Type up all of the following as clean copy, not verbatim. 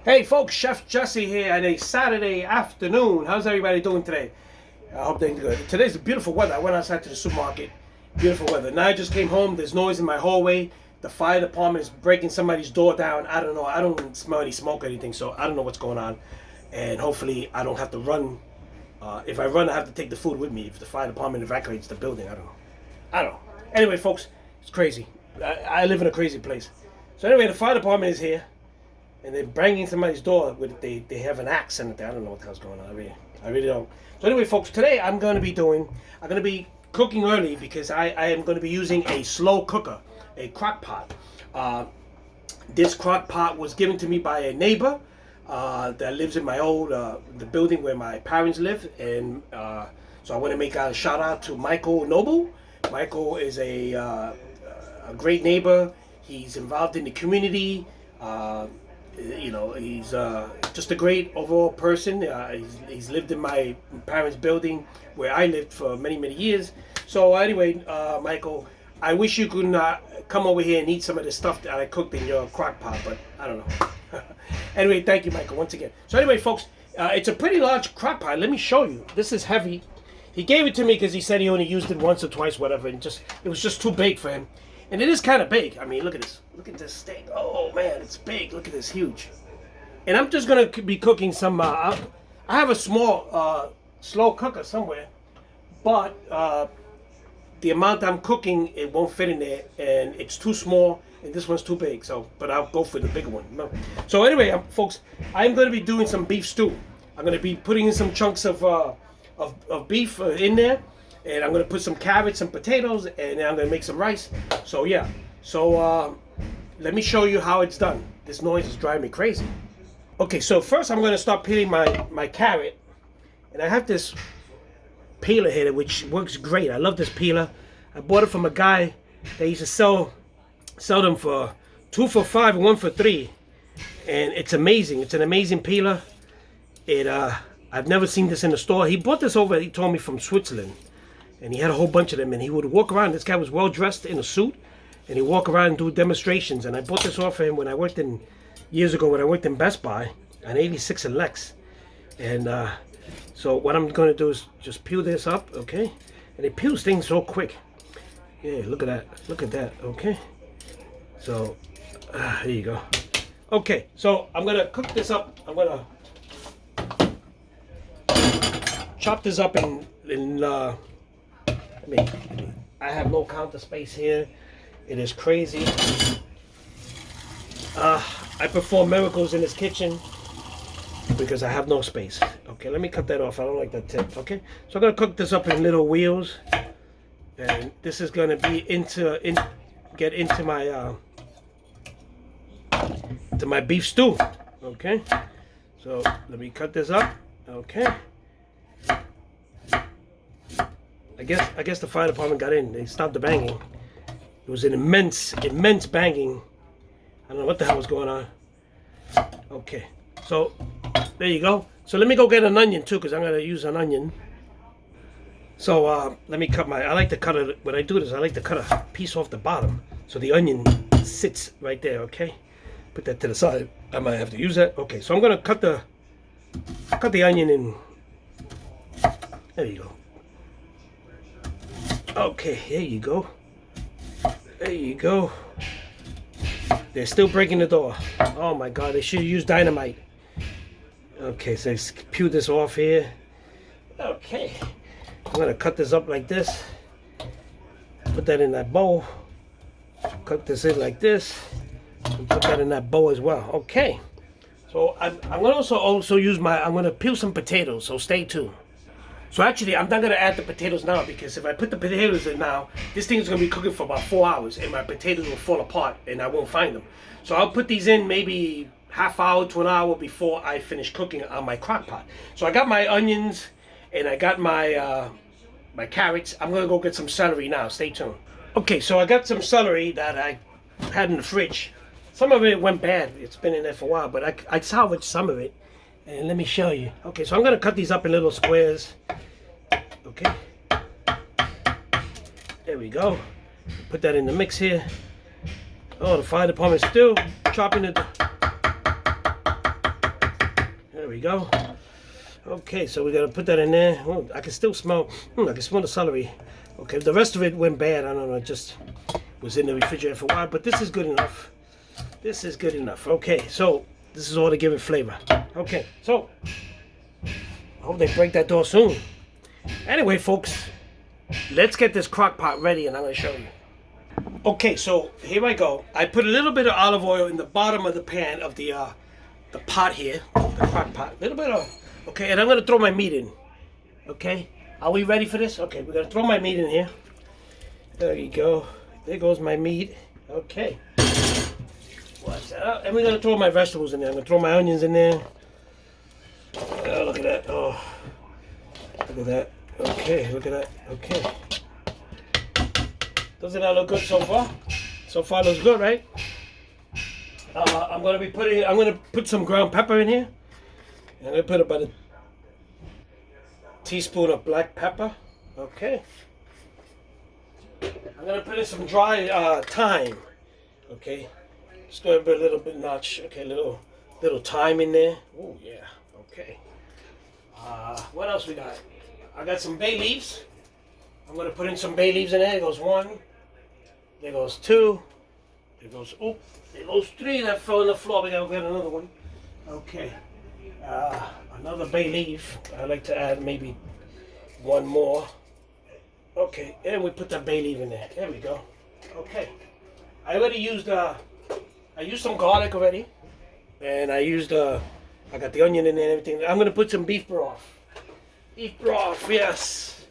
Hey folks, Chef Jesse here on a Saturday afternoon. How's everybody doing today? I hope they're good. Today's beautiful weather. I went outside to the supermarket. Beautiful weather. Now I just came home. There's noise in my hallway. The fire department is breaking somebody's door down. I don't know. I don't smell any smoke or anything, so I don't know what's going on. And hopefully I don't have to run. If I run, I have to take the food with me. If the fire department evacuates the building, I don't know. Anyway, folks, it's crazy. I live in a crazy place. So anyway, the fire department is here. And they're banging somebody's door with they have an axe in it. I don't know what the hell's going on. I really don't. So anyway, folks, today I'm going to be cooking early because I am going to be using a slow cooker, a crock pot. This crock pot was given to me by a neighbor that lives in my old the building where my parents live, and so I want to make a shout out to Michael Noble. Michael is a great neighbor. He's involved in the community. He's just a great overall person. He's lived in my parents' building where I lived for many, many years. So anyway, Michael, I wish you could come over here and eat some of the stuff that I cooked in your crock pot, but I don't know. Anyway, thank you, Michael, once again. So anyway, folks, it's a pretty large crock pot. Let me show you. This is heavy. He gave it to me because he said he only used it once or twice, whatever, and it was just too big for him. And it is kind of big. I mean, look at this. Look at this steak. Oh, man, it's big. Look at this, huge. And I'm just going to be cooking some... I have a small, slow cooker somewhere. But the amount I'm cooking, it won't fit in there. And it's too small. And this one's too big. But I'll go for the bigger one. No. So anyway, folks, I'm going to be doing some beef stew. I'm going to be putting in some chunks of beef in there. And I'm going to put some carrots and potatoes, and then I'm going to make some rice. So yeah, let me show you how it's done. This noise is driving me crazy. Okay, so first I'm going to start peeling my carrot. And I have this peeler here, which works great. I love this peeler. I bought it from a guy that used to sell them for 2 for $5 and 1 for $3. And it's amazing. It's an amazing peeler. I've never seen this in the store. He bought this over, he told me, from Switzerland. And he had a whole bunch of them, and he would walk around. This guy was well dressed in a suit, and he'd walk around and do demonstrations. And I bought this off of him years ago when I worked in Best Buy on 86 and Lex. And so what I'm going to do is just peel this up, okay? And it peels things so quick. Yeah, look at that. Look at that, okay? So, here you go. Okay, so I'm going to cook this up. I'm going to chop this up I have no counter space here. It is crazy. I perform miracles in this kitchen because I have no space. Okay, let me cut that off. I don't like that tip. Okay, so I'm gonna cook this up in little wheels, and this is gonna be get into my beef stew. Okay, so let me cut this up. Okay. I guess the fire department got in. They stopped the banging. It was an immense banging. I don't know what the hell was going on. Okay, so there you go. So let me go get an onion too, because I'm gonna use an onion. So let me cut I like to cut it. When I do this, I like to cut a piece off the bottom so the onion sits right there. Okay, put that to the side. I might have to use that. Okay, so I'm gonna cut the onion in. There you go. Okay, there you go. There you go. They're still breaking the door. Oh my God, they should have used dynamite. Okay, so let's peel this off here. Okay, I'm gonna cut this up like this. Put that in that bowl. Cut this in like this. And put that in that bowl as well. Okay. So I'm gonna also use I'm gonna peel some potatoes. So stay tuned. So actually, I'm not going to add the potatoes now, because if I put the potatoes in now, this thing is going to be cooking for about 4 hours, and my potatoes will fall apart, and I won't find them. So I'll put these in maybe half hour to an hour before I finish cooking on my crock pot. So I got my onions, and I got my carrots. I'm going to go get some celery now. Stay tuned. Okay, so I got some celery that I had in the fridge. Some of it went bad. It's been in there for a while, but I salvaged some of it. And let me show you. Okay, so I'm going to cut these up in little squares. Okay. There we go. Put that in the mix here. Oh, the fire department's still chopping it. There we go. Okay, so we're gonna put that in there. Oh, I can still smell. I can smell the celery. Okay, the rest of it went bad. I don't know. It just was in the refrigerator for a while, but this is good enough. This is good enough. Okay, so this is all to give it flavor. Okay, so I hope they break that door soon. Anyway, folks, let's get this crock pot ready, and I'm gonna show you. Okay, so here I go. I put a little bit of olive oil in the bottom of the pan of the pot here, the crock pot. A little bit of. Okay, and I'm gonna throw my meat in. Okay, are we ready for this? Okay, we're gonna throw my meat in here. There you go. There goes my meat. Okay. Watch that out. And we're gonna throw my vegetables in there. I'm gonna throw my onions in there. Oh, look at that. Oh, look at that. Okay, look at that. Okay. Doesn't that look good so far? So far looks good, right? I'm gonna put some ground pepper in here. I'm gonna put about a teaspoon of black pepper. Okay. I'm gonna put in some dry thyme. Okay. Just gonna put a little bit notch. Okay, little thyme in there. Oh yeah. Okay. What else we got? I got some bay leaves. I'm gonna put in some bay leaves in there. There goes one. There goes two. There goes three that fell on the floor. We gotta get another one. Okay. Another bay leaf. I like to add maybe one more. Okay, and we put that bay leaf in there. There we go. Okay. I already used I used some garlic already. And I got the onion in there and everything. I'm gonna put some beef broth. Beef broth, yes.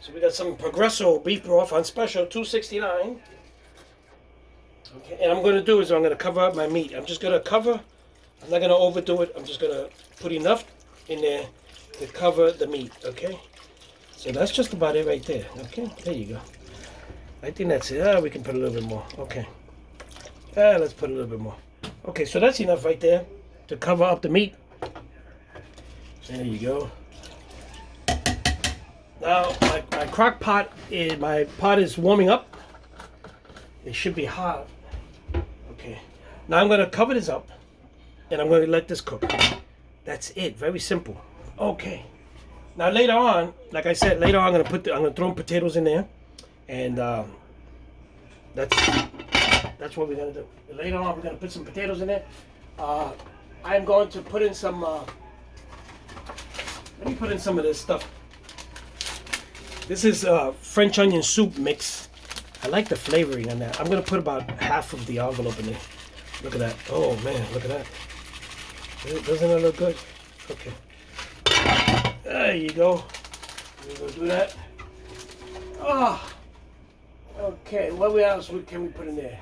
So we got some Progresso beef broth on special, $2.69. Okay, and I'm gonna do is I'm gonna cover up my meat. I'm just gonna cover. I'm not gonna overdo it. I'm just gonna put enough in there to cover the meat. Okay. So that's just about it right there. Okay, there you go. I think that's it. We can put a little bit more. Okay. Let's put a little bit more. Okay, so that's enough right there to cover up the meat. There you go. Now my crock pot my pot is warming up. It should be hot. Okay. Now I'm gonna cover this up and I'm gonna let this cook. That's it. Very simple. Okay. Now later on, like I said, later on I'm gonna throw potatoes in there, and that's what we're gonna do. Later on we're gonna put some potatoes in there. I'm going to put in some. Let me put in some of this stuff. This is French onion soup mix. I like the flavoring on that. I'm gonna put about half of the envelope in there. Look at that. Oh man, look at that. Doesn't that look good? Okay. There you go. We're gonna do that. Oh. Okay. What else can we put in there?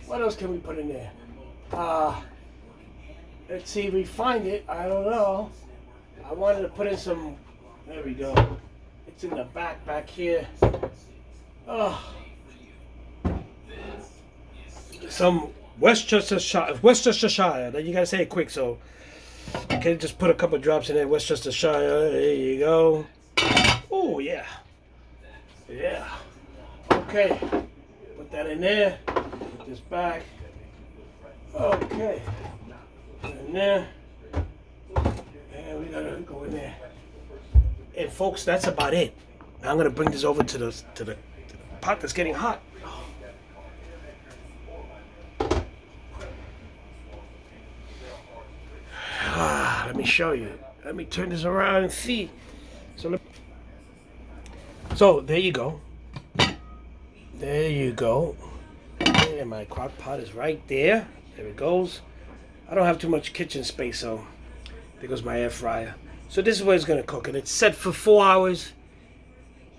What else can we put in there? Let's see if we find it. I don't know. I wanted to put in some. There we go. It's in the back here. Oh. Some Worcestershire. Then you gotta say it quick, so I can just put a couple drops in there. Worcestershire. There you go. Oh yeah, yeah. Okay, put that in there. Put this back. Okay, in there. And we gotta go in there. And folks, that's about it. Now I'm gonna bring this over to the pot that's getting hot. Let me show you. Let me turn this around and see. So there you go. There you go. And my crock pot is right there. There it goes. I don't have too much kitchen space, so there goes my air fryer. So this is where it's gonna cook, and it's set for 4 hours,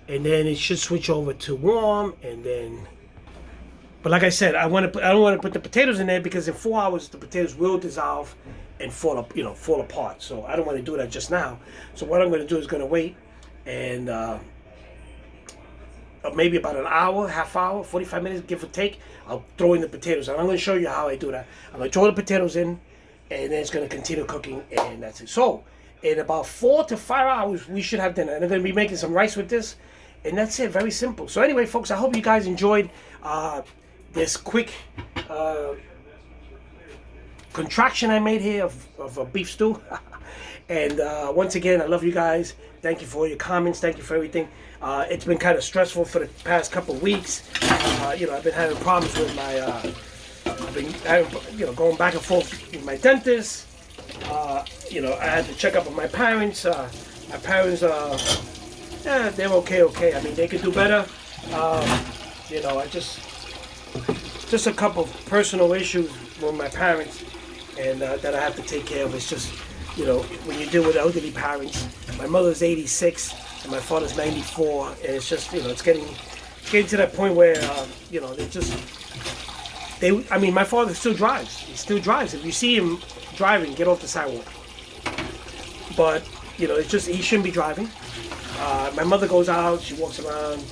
and then it should switch over to warm, and then. But like I said, I don't want to put the potatoes in there because in 4 hours the potatoes will dissolve and fall apart. So I don't want to do that just now. So what I'm going to do is going to wait and maybe about an hour, half hour, 45 minutes, give or take. I'll throw in the potatoes, and I'm going to show you how I do that. I'm going to throw the potatoes in, and then it's going to continue cooking, and that's it. So in about 4 to 5 hours, we should have dinner. And I'm going to be making some rice with this, and that's it. Very simple. So anyway, folks, I hope you guys enjoyed this quick contraction I made here of a beef stew. And once again, I love you guys. Thank you for your comments. Thank you for everything. It's been kind of stressful for the past couple of weeks. I've been having problems with my, I've been having, going back and forth with my dentist. I had to check up with my parents. My parents, they're okay. I mean, they could do better. I just a couple of personal issues with my parents, and that I have to take care of. It's just, when you deal with elderly parents, my mother's 86 and my father's 94, and it's just, it's getting to that point where, my father still drives. He still drives. If you see him driving, get off the sidewalk. But, it's just, he shouldn't be driving. My mother goes out, she walks around.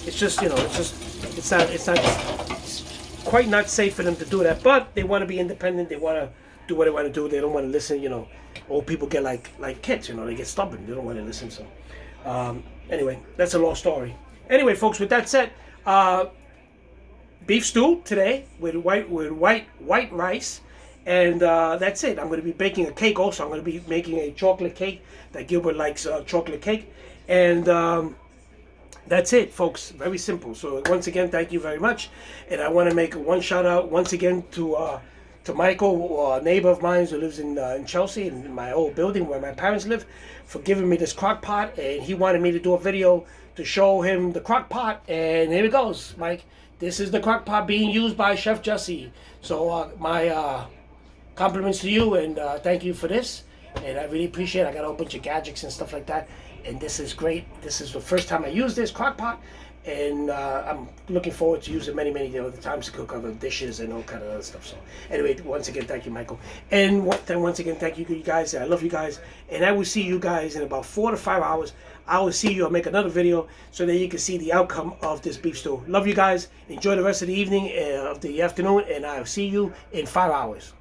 It's just, it's quite not safe for them to do that. But they want to be independent. They want to do what they want to do. They don't want to listen. Old people get like kids. They get stubborn. They don't want to listen. So, anyway, that's a long story. Anyway, folks, with that said, beef stew today with white rice, and that's it. I'm going to be baking a cake also. I'm going to be making a chocolate cake that Gilbert likes, chocolate cake, and that's it, folks. Very simple. So once again, thank you very much, and I want to make one shout out once again to Michael, a neighbor of mine who lives in Chelsea, in my old building where my parents live, for giving me this crock pot, and he wanted me to do a video to show him the crock pot, and here it goes, Mike. This is the crock pot being used by Chef Jesse. So my compliments to you, and thank you for this, and I really appreciate it. I got a whole bunch of gadgets and stuff like that, and this is great. This is the first time I use this crock pot, and I'm looking forward to using many other times to cook other dishes and all kind of other stuff. So anyway, once again, thank you, Michael, and once again, thank you guys. I love you guys, and I will see you guys in about 4 to 5 hours. I will see you. I'll make another video so that you can see the outcome of this beef stew. Love you guys. Enjoy the rest of the evening, of the afternoon, and I'll see you in 5 hours.